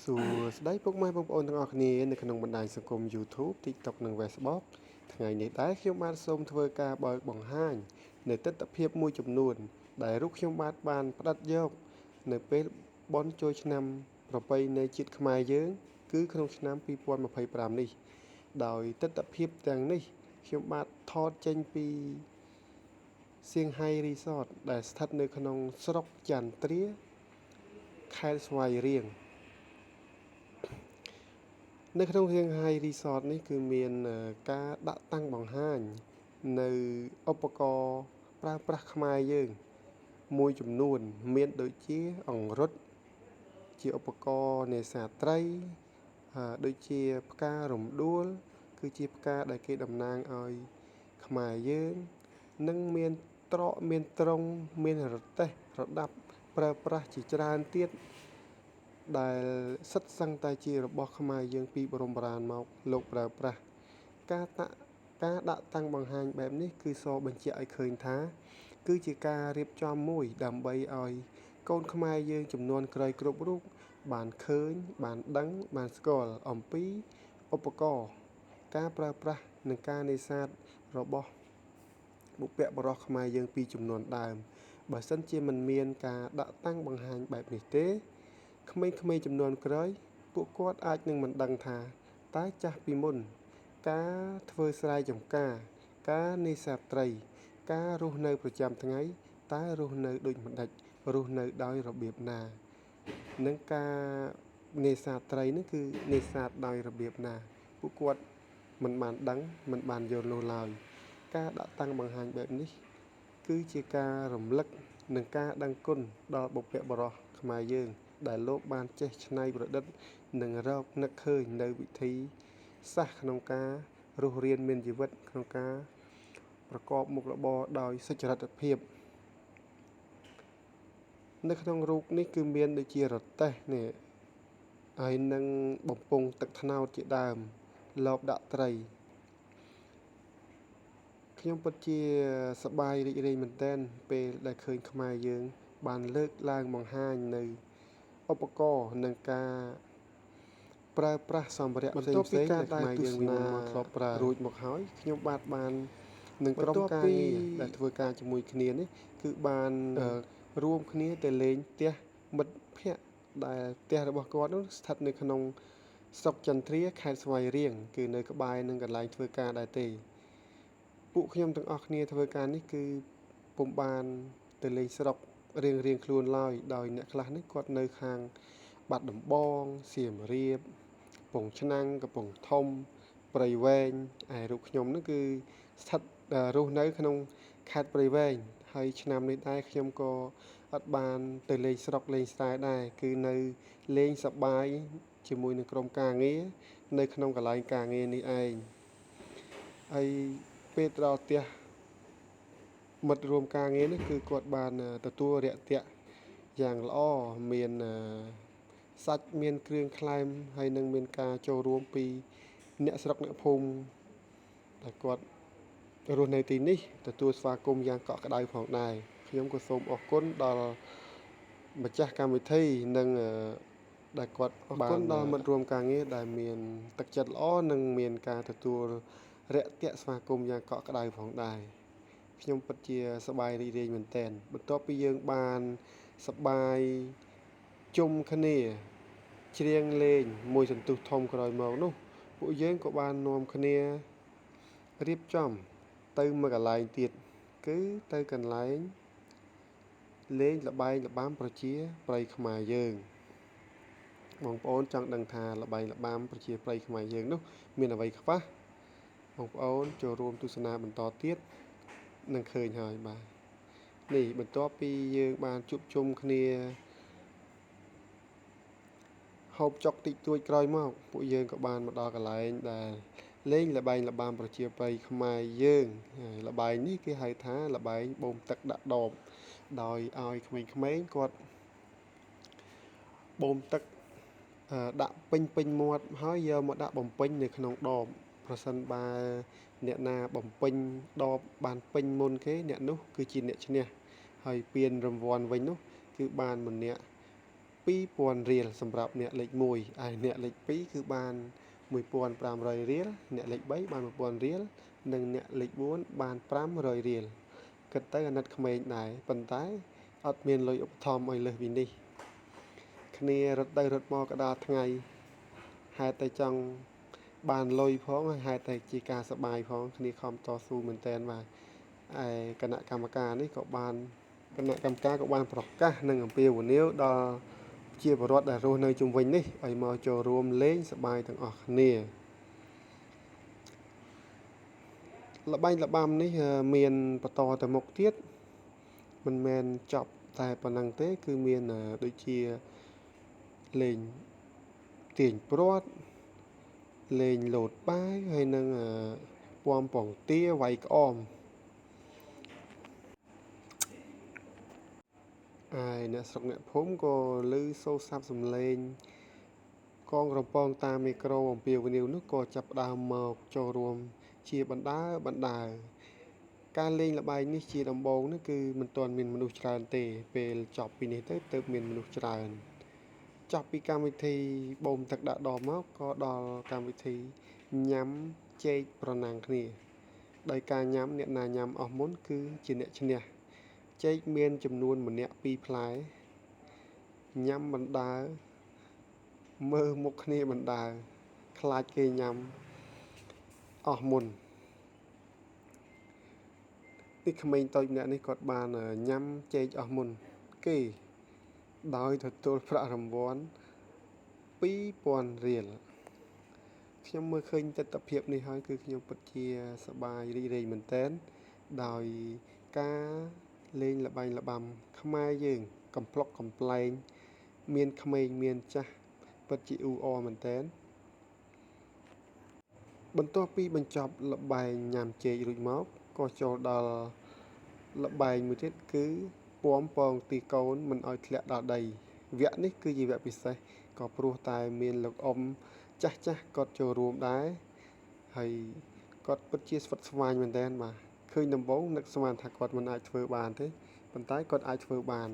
សួស្តីពុកម៉ែបងប្អូនទាំងអស់គ្នានៅក្នុងបណ្ដាញសង្គម YouTube TikTok និង Facebook ថ្ងៃនេះដែរខ្ញុំបាទសូមធ្វើការបើកបង្ហាញនៅទស្សនវិជ្ជាមួយចំនួនដែលរូបខ្ញុំបាទបានផ្ដិតយកនៅពេលបុណ្យចូលឆ្នាំប្រពៃណីជាតិខ្មែរយើងគឺក្នុងឆ្នាំ2025នេះដោយទស្សនវិជ្ជាទាំងនេះខ្ញុំបាទថតចេញពីសៀងហៃរីសតដែលស្ថិតនៅក្នុងស្រុកចន្ទ្រាខេត្តស្វាយរៀងនៅក្នុងរៀងហៃរីសតនេះគឺមានការដាក់តាំងបង្ហាញនៅឧបករណ៍ប្រើប្រាស់ខ្មែរយើងមួយចំនួនមានដូចជាអង្រុតជាឧបករណ៍នេសាទត្រីដូចជាផ្ការំដួលគឺជាផ្កាដែលគេតំណាងឲ្យខ្មែរយើងនិងមានត្រកមានត្រង់មានរទេះរដាប់ប្រើប្រាស់ជាច្រើនទៀតដែលសិតសឹងតែជារបស់ខ្មែរយើងពីបរមបុរាណមកលោកប្រើប្រាស់ការដាក់តាំងបង្ហាញបែបនេះគឺសបញ្ជាក់ឲ្យឃើញថាគឺជាការរៀបចំមួយដើម្បីឲ្យកូនខ្មែរយើងចំនួនក្រោយគ្រប់រូបបានឃើញបានដឹងបានស្គាល់អំពីឧបករណ៍ការប្រើប្រាស់និងការនេសាទរបស់បុព្វបុរសខ្មែរយើងពីចំនួនដើមបើសិនជាមិនមានការដាក់តាំងបង្ហាញបែបនេះទេក្មេងៗចំនួនក្រោយពួកគាត់អាចនឹងមិនដឹងថាតើចាស់ពីមុនការធ្វើស្រែចម្ការការនេសាទត្រីការរស់នៅប្រចាំថ្ងៃតើរស់នៅដូចម្ដេចរស់នៅដោយរបៀបណានិងការនេសាទត្រីនេះគឺនេសាទដោយរបៀបណាពួកគាត់មិនបានដឹងមិនបានយល់នោះឡើយការដាក់តាំងបង្ហាញបែបនេះគឺជាការរំលឹកនិងការដឹងគុណដល់បុព្វបុរសខ្មែរយើងដែលលោកបានចេះច្នៃប្រឌិតនិងរកនឹកឃើញនៅវិធីសាស្ត្រក្នុងការរស់រានមានជីវិតក្នុងការប្រកបមុខរបរដោយសុចរិតភាពនៅក្នុងរូបនេះគឺមានដូចជារទេះនេះហើយនឹងបំពង់ទឹកត្នោតជាដើមលបដាក់ត្រីខ្ញុំពិតជាសប្បាយរីករាយមែនទែនពេលដែលឃើញខ្មែរយើងបានលើកឡើងបង្ហាញនៅឧបករណ៍និងការប្រើប្រាស់សម្ភារៈផ្សេងៗដែលខ្មែរយើងមានមកធ្លាប់ប្រើរួចមកហើយខ្ញុំបាននឹងក្រុមការងារដែលធ្វើការជាមួយគ្នានេះគឺបានរួមគ្នាទៅលេងផ្ទះមិត្តភ័ក្តិដែលផ្ទះរបស់គាត់នោះស្ថិតនៅក្នុងស្រុកចន្ទ្រាខេត្តស្វាយរៀងគឺនៅក្បែរនឹងកន្លែងធ្វើការដែរទេពួកខ្ញុំទាំងអស់គ្នាធ្វើការនេះគឺពុំបានទៅលេងស្រុករៀងខ្លួនឡើយដោយអ្នកខ្លះនេះគាត់នៅខាងបាត់ដំបងសៀមរាបកំពង់ឆ្នាំងកំពង់ធំព្រៃវែងឯរូបខ្ញុំនោះគឺស្ថិតរស់នៅក្នុងខេត្តព្រៃវែងហើយឆ្នាំនេះដែរខ្ញុំក៏អត់បានទៅលេងស្រុកលេងស្រែដែរគឺនៅលេងសប្បាយជាមួយនឹងក្រុមការងារនៅក្នុងកន្លែងការងារនេះឯងហើយពេលទៅដល់ផ្ទះមិត្តរួមការងារនេះគឺគាត់បានទទួលរាក់ទាក់យ៉ាងល្អមានសាច់មានគ្រឿងក្លែមហើយនឹងមានការចូលរួមពីអ្នកស្រុកអ្នកភូមិដែលគាត់រស់នៅទីនេះទទួលស្វាគមន៍យ៉ាងកក់ក្ដៅផងដែរខ្ញុំក៏សូមអរគុណដល់ម្ចាស់កម្មវិធីនិងដែលគាត់បានដល់មិត្តរួមការងារដែលមានទឹកចិត្តល្អនិងមានការទទួលរាក់ទាក់ស្វាគមន៍យ៉ាងកក់ក្ដៅផងដែរខ្ញុំពិតជាសប្បាយរីករាយមែនទែនបន្ទាប់ពីយើងបានសប្បាយជុំគ្នាច្រៀងលេងមួយសន្ទុះធំក្រោយមកនោះពួកយើងក៏បាននាំគ្នារៀបចំទៅមួយកន្លែងទៀតគឺទៅកន្លែងលេងល្បែងល្បាំប្រជាប្រិយខ្មែរយើងបងប្អូនចង់ដឹងថាល្បែងល្បាំប្រជាប្រិយខ្មែរយើងនោះមានអ្វីខ្លះបងប្អូនចូលរួមទស្សនាបន្តទៀតនឹងឃើញហើយបាទនេះបន្ទាប់ពីយើងបានជួបជុំគ្នាហូបចុកតិចតួចក្រោយមកពួកយើងក៏បានមកដល់កន្លែងដែលលេងល្បែងល្បាំប្រជាប្រិយខ្មែរយើងល្បែងនេះគេហៅថាល្បែងបូមទឹកដាក់ដបដោយឲ្យក្មេងៗគាត់បូមទឹកដាក់ពេញមាត់ហើយយកមកដាក់បំពេញនៅក្នុងដបប្រសិនបើអ្នកណាបំពេញដបបានពេញមុនគេអ្នកនោះគឺជាអ្នកឈ្នះហើយពានរង្វាន់វិញនោះគឺបានម្នាក់ 2000 រៀលសម្រាប់អ្នកលេខ1ហើយអ្នកលេខ2គឺបាន1500រៀលអ្នកលេខ3បាន1000រៀលនិងអ្នកលេខ4បាន500រៀលគិតទៅអាណិតក្មេងដែរប៉ុន្តែអត់មានលុយឧបត្ថម្ភឲ្យលើសពីនេះគ្នារត់ទៅរត់មកក៏ដល់ថ្ងៃហេតុតែចង់បានលុយផងហើយហេតុតែជាការសបាយផងគ្នាខំតស៊ូមែនតើបាទឯគណៈកម្មការនេះក៏បានគណៈកម្មការក៏បានប្រកាសនឹងអំពាវនាវដល់ជាពលរដ្ឋដែលរស់នៅជុំវិញនេះឲ្យមកចូលរួមលេងសប្បាយទាំងអស់គ្នាល្បែងល្បាំនេះមានបន្តទៅមុខទៀតមិនមែនចប់តែប៉ុណ្ណឹងទេគឺមានដូចជាលេងទាញព្រ័ត្រលេងលោតបាយហើយនឹងពំពងទាវាយក្អមហើយអ្នកស្រុកអ្នកភូមិក៏ឮសូរស័ព្ទសំឡេងកងរំពងតាមមីក្រូអំពាវនាវនោះក៏ចាប់ផ្ដើមមកចូលរួមជាបណ្ដើការលេងល្បែងនេះជាដំបូងនេះគឺមិនទាន់មានមនុស្សច្រើនទេពេលចប់ពីនេះទៅទើបមានមនុស្សច្រើនចប់ពីកម្មវិធីបូមទឹកដាក់ដបមកក៏ដល់កម្មវិធីញ៉ាំចេកប្រណាំងគ្នាដោយការញ៉ាំអ្នកណាញ៉ាំអស់មុនគឺជាអ្នកឈ្នះចេកមានចំនួនម្នាក់2ផ្លែញ៉ាំបណ្ដើមើលមុខគ្នាបណ្ដើខ្លាចគេញ៉ាំអស់មុននេះក្មេងតូចម្នាក់នេះគាត់បានញ៉ាំចេកអស់មុនគេដោយទទួលប្រាក់រង្វាន់2000រៀលខ្ញុំមើលឃើញទស្សនវិជ្ជានេះហើយគឺខ្ញុំពិតជាសប្បាយរីករាយមែនទែនដោយការលេងល្បែងល្បាំខ្មែរយើងកំប្លុកកំប្លែងមានក្មេងមានចាស់ពិតជាអ៊ូអរមែនទែនបន្ទាប់ពីបញ្ចប់ល្បែងញ៉ាំចេករួចមកក៏ចូលដល់ល្បែងមួយទៀតគឺពំពងទីកូនមិនឲ្យធ្លាក់ដល់ដីវគ្គនេះគឺជាវគ្គពិសេសក៏ព្រោះតែមានលោកអ៊ំចាស់គាត់ចូលរួមដែរហើយគាត់ពិតជាស្វិតស្វាញមែនទែនបាទឃើញដំបូងនឹកស្មានថាគាត់មិនអាចធ្វើបានទេប៉ុន្តែគាត់អាចធ្វើបាន